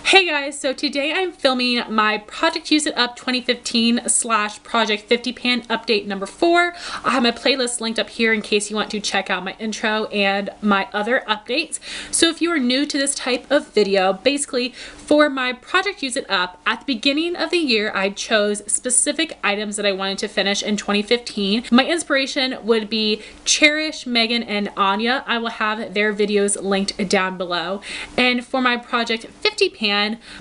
Hey guys, so today I'm filming my Project Use It Up 2015 / Project 50 Pan update number 4. I have my playlist linked up here in case you want to check out my intro and my other updates. So if you are new to this type of video, basically for my Project Use It Up, at the beginning of the year I chose specific items that I wanted to finish in 2015. My inspiration would be Cherish, Megan, and Anya. I will have their videos linked down below. And for my Project 50 Pan,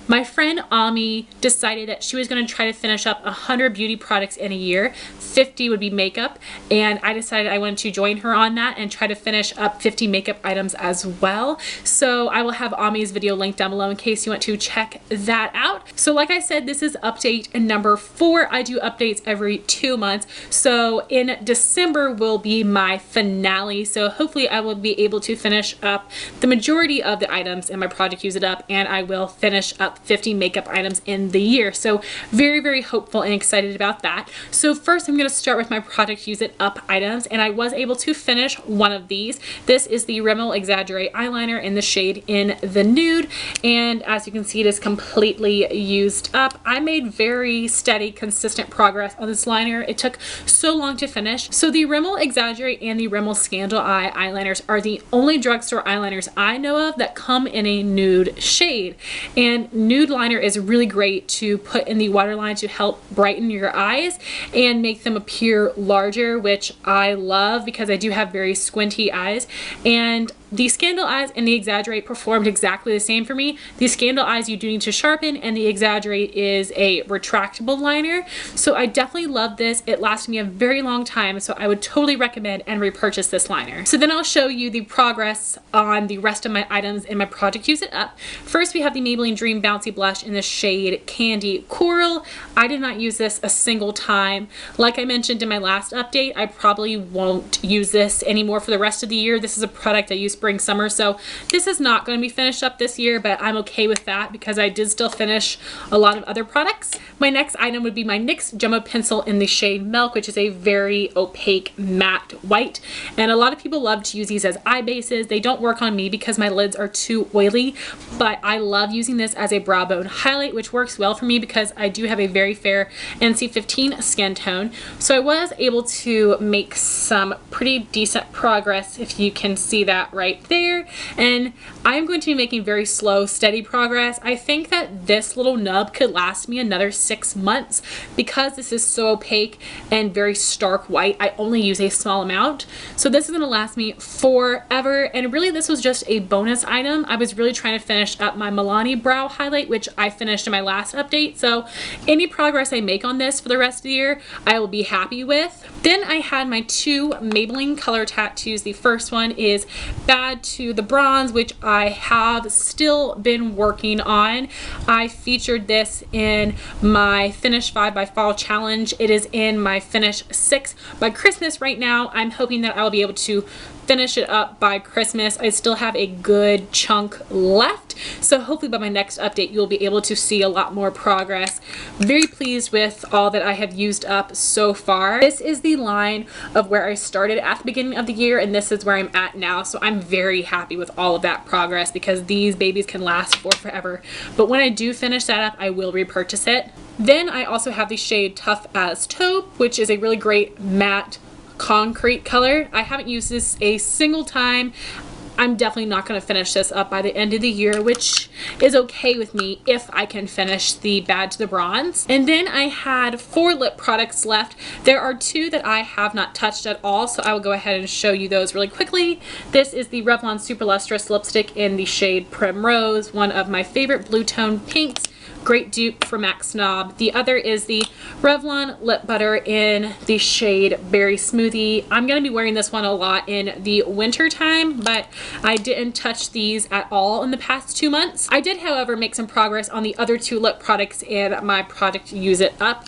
my friend Ami decided that she was going to try to finish up 100 beauty products in a year. 50 would be makeup, and I decided I wanted to join her on that and try to finish up 50 makeup items as well. So I will have Ami's video linked down below in case you want to check that out. So like I said, this is update number 4. I do updates every 2 months. So in December will be my finale. So hopefully I will be able to finish up the majority of the items in my Project Use It Up, and I will finish up 50 makeup items in the year. So very, very hopeful and excited about that. So first I'm going to start with my Project Use It Up items, and I was able to finish one of these. This is the Rimmel Exaggerate eyeliner in the shade in the Nude, and as you can see, it is completely used up. I made very steady, consistent progress on this liner. It took so long to finish. So the Rimmel Exaggerate and the Rimmel Scandal Eye eyeliners are the only drugstore eyeliners I know of that come in a nude shade. And nude liner is really great to put in the waterline to help brighten your eyes and make them appear larger, which I love because I do have very squinty eyes. And the Scandal Eyes and the Exaggerate performed exactly the same for me. The Scandal Eyes you do need to sharpen, and the Exaggerate is a retractable liner. So I definitely love this. It lasted me a very long time, so I would totally recommend and repurchase this liner. So then I'll show you the progress on the rest of my items in my Project Use It Up. First we have the Maybelline Dream Bouncy Blush in the shade Candy Coral. I did not use this a single time. Like I mentioned in my last update, I probably won't use this anymore for the rest of the year. This is a product I use spring summer, so this is not going to be finished up this year, but I'm okay with that because I did still finish a lot of other products. My next item would be my NYX Jumbo Pencil in the shade Milk, which is a very opaque matte white, and a lot of people love to use these as eye bases. They don't work on me because my lids are too oily, but I love using this as a brow bone highlight, which works well for me because I do have a very fair NC15 skin tone. So I was able to make some pretty decent progress, if you can see that right there, and I'm going to be making very slow, steady progress. I think that this little nub could last me another 6 months because this is so opaque and very stark white. I only use a small amount, so this is going to last me forever. And really this was just a bonus item. I was really trying to finish up my Milani brow highlight, which I finished in my last update, so any progress I make on this for the rest of the year I will be happy with. Then I had my 2 Maybelline color tattoos. The first one is Bad to the Bronze, which I have still been working on. I featured this in my Finish 5 by Fall challenge. It is in my Finish 6 by Christmas right now. I'm hoping that I'll be able to finish it up by Christmas. I still have a good chunk left, so hopefully by my next update you'll be able to see a lot more progress. Very pleased with all that I have used up so far. This is the line of where I started at the beginning of the year, and this is where I'm at now, so I'm very happy with all of that progress because these babies can last for forever. But when I do finish that up, I will repurchase it. Then I also have the shade Tough as Taupe, which is a really great matte concrete color. I haven't used this a single time. I'm definitely not going to finish this up by the end of the year, which is okay with me if I can finish the Bad to the Bronze. And then I had 4 lip products left. There are 2 that I have not touched at all, so I will go ahead and show you those really quickly. This is the Revlon Super Lustrous lipstick in the shade Primrose, one of my favorite blue tone pinks. Great dupe for Mac Snob. The other is the Revlon Lip Butter in the shade Berry Smoothie. I'm going to be wearing this one a lot in the winter time, but I didn't touch these at all in the past 2 months. I did, however, make some progress on the other 2 lip products in my Project Use It Up.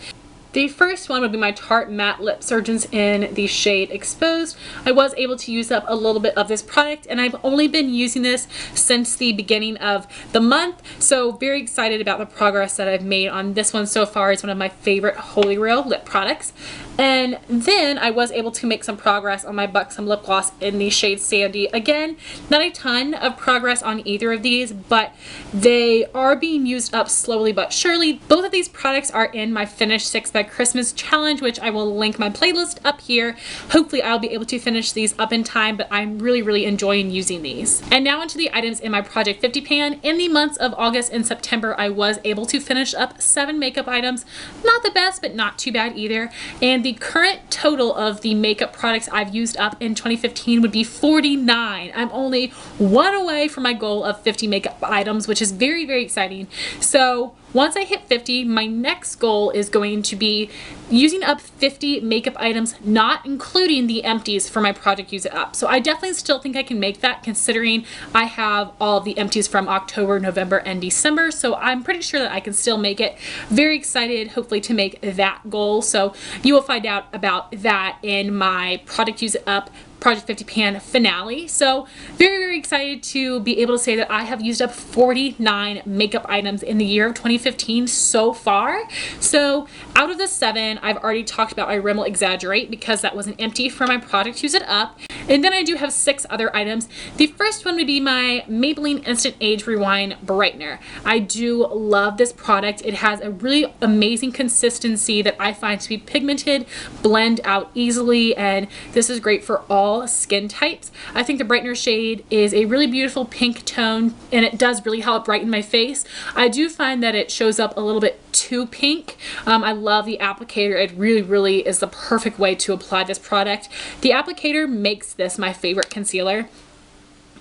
The first one would be my Tarte Matte LipSurgence in the shade Exposed. I was able to use up a little bit of this product, and I've only been using this since the beginning of the month, so very excited about the progress that I've made on this one so far. It's one of my favorite Holy Grail lip products. And then I was able to make some progress on my Buxom lip gloss in the shade Sandy. Again, not a ton of progress on either of these, but they are being used up slowly but surely. Both of these products are in my Finish 6 by Christmas challenge, which I will link my playlist up here. Hopefully I'll be able to finish these up in time, but I'm really enjoying using these. And now into the items in my Project 50 pan. In the months of August and September, I was able to finish up 7 makeup items. Not the best, but not too bad either. And the current total of the makeup products I've used up in 2015 would be 49. I'm only one away from my goal of 50 makeup items, which is very exciting. So once I hit 50, my next goal is going to be using up 50 makeup items, not including the empties for my Project Use It Up. So I definitely still think I can make that, considering I have all of the empties from October, November, and December. So I'm pretty sure that I can still make it. Very excited, hopefully, to make that goal. So you will find out about that in my Project Use It Up Project 50 pan finale. So very excited to be able to say that I have used up 49 makeup items in the year of 2015 so far. So out of the 7, I've already talked about my Rimmel Exaggerate because that was an empty for my Project Use It Up. And then I do have 6 other items. The first one would be my Maybelline Instant Age Rewind Brightener. I do love this product. It has a really amazing consistency that I find to be pigmented, blend out easily, and this is great for all skin types. I think the Brightener shade is a really beautiful pink tone, and it does really help brighten my face. I do find that it shows up a little bit too pink. I love the applicator. It really is the perfect way to apply this product. The applicator makes this my favorite concealer.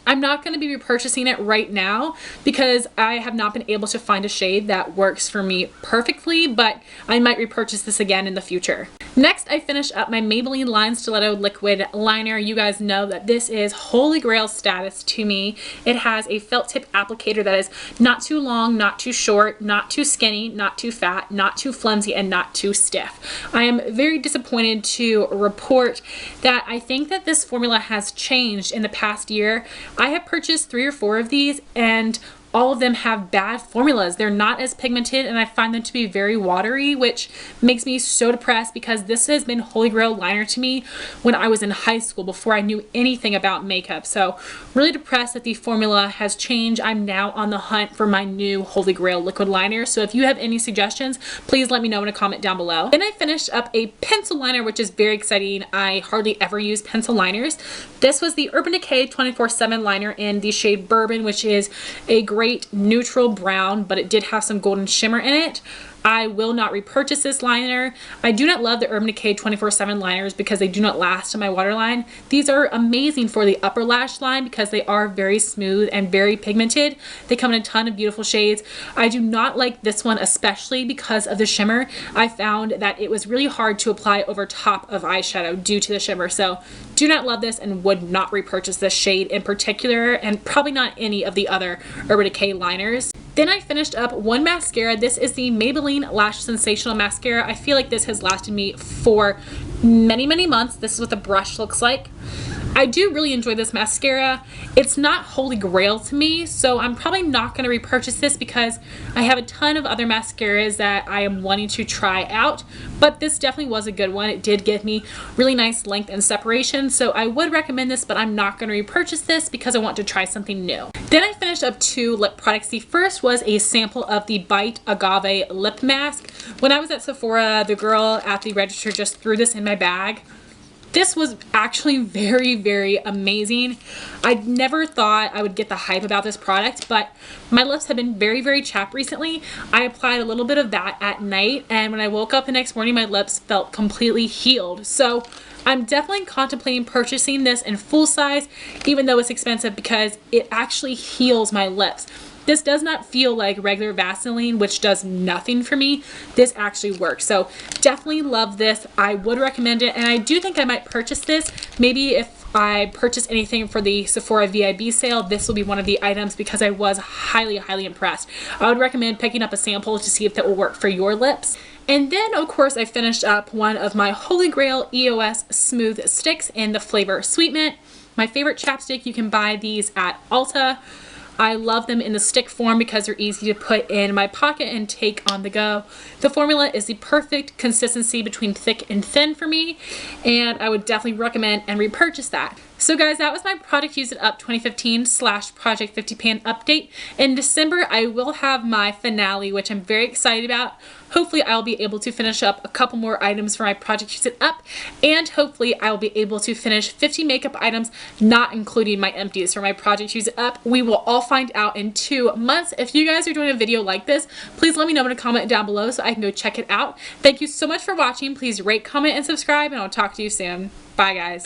I'm not going to be repurchasing it right now because I have not been able to find a shade that works for me perfectly, but I might repurchase this again in the future. Next, I finished up my Maybelline Line Stiletto Liquid Liner. You guys know that this is Holy Grail status to me. It has a felt tip applicator that is not too long, not too short, not too skinny, not too fat, not too flimsy, and not too stiff. I am very disappointed to report that I think that this formula has changed in the past year. I have purchased 3 or 4 of these, and all of them have bad formulas. They're not as pigmented, and I find them to be very watery, which makes me so depressed because this has been Holy Grail liner to me when I was in high school before I knew anything about makeup. So really depressed that the formula has changed. I'm now on the hunt for my new Holy Grail liquid liner. So if you have any suggestions, please let me know in a comment down below. Then I finished up a pencil liner, which is very exciting. I hardly ever use pencil liners. This was the Urban Decay 24/7 liner in the shade Bourbon, which is a great neutral brown, but it did have some golden shimmer in it. I will not repurchase this liner. I do not love the Urban Decay 24/7 liners because they do not last in my waterline. These are amazing for the upper lash line because they are very smooth and very pigmented. They come in a ton of beautiful shades. I do not like this one especially because of the shimmer. I found that it was really hard to apply over top of eyeshadow due to the shimmer. So do not love this and would not repurchase this shade in particular, and probably not any of the other Urban Decay liners. Then I finished up one mascara. This is the Maybelline Lash Sensational Mascara. I feel like this has lasted me for many months. This is what the brush looks like. I do really enjoy this mascara. It's not Holy Grail to me, so I'm probably not going to repurchase this because I have a ton of other mascaras that I am wanting to try out, but this definitely was a good one. It did give me really nice length and separation, so I would recommend this, but I'm not going to repurchase this because I want to try something new. Then I finished up 2 lip products. The first was a sample of the Bite Agave lip mask. When I was at Sephora, the girl at the register just threw this in my bag. This was actually very amazing. I never thought I would get the hype about this product, but my lips have been very chapped recently. I applied a little bit of that at night, and when I woke up the next morning, my lips felt completely healed. So I'm definitely contemplating purchasing this in full size, even though it's expensive, because it actually heals my lips. This does not feel like regular Vaseline, which does nothing for me. This actually works. So definitely love this. I would recommend it, and I do think I might purchase this. Maybe if I purchase anything for the Sephora VIB sale, this will be one of the items because I was highly impressed. I would recommend picking up a sample to see if that will work for your lips. And then of course I finished up one of my Holy Grail EOS Smooth Sticks in the flavor Sweet Mint. My favorite chapstick. You can buy these at Ulta. I love them in the stick form because they're easy to put in my pocket and take on the go. The formula is the perfect consistency between thick and thin for me, and I would definitely recommend and repurchase that. So guys, that was my Product Use It Up 2015 / Project 50 Pan update. In December, I will have my finale, which I'm very excited about. Hopefully I'll be able to finish up a couple more items for my Project Use It Up, and hopefully I'll be able to finish 50 makeup items, not including my empties for my Project Use It Up. We will all find out in 2 months. If you guys are doing a video like this, please let me know in a comment down below so I can go check it out. Thank you so much for watching. Please rate, comment, and subscribe, and I'll talk to you soon. Bye guys.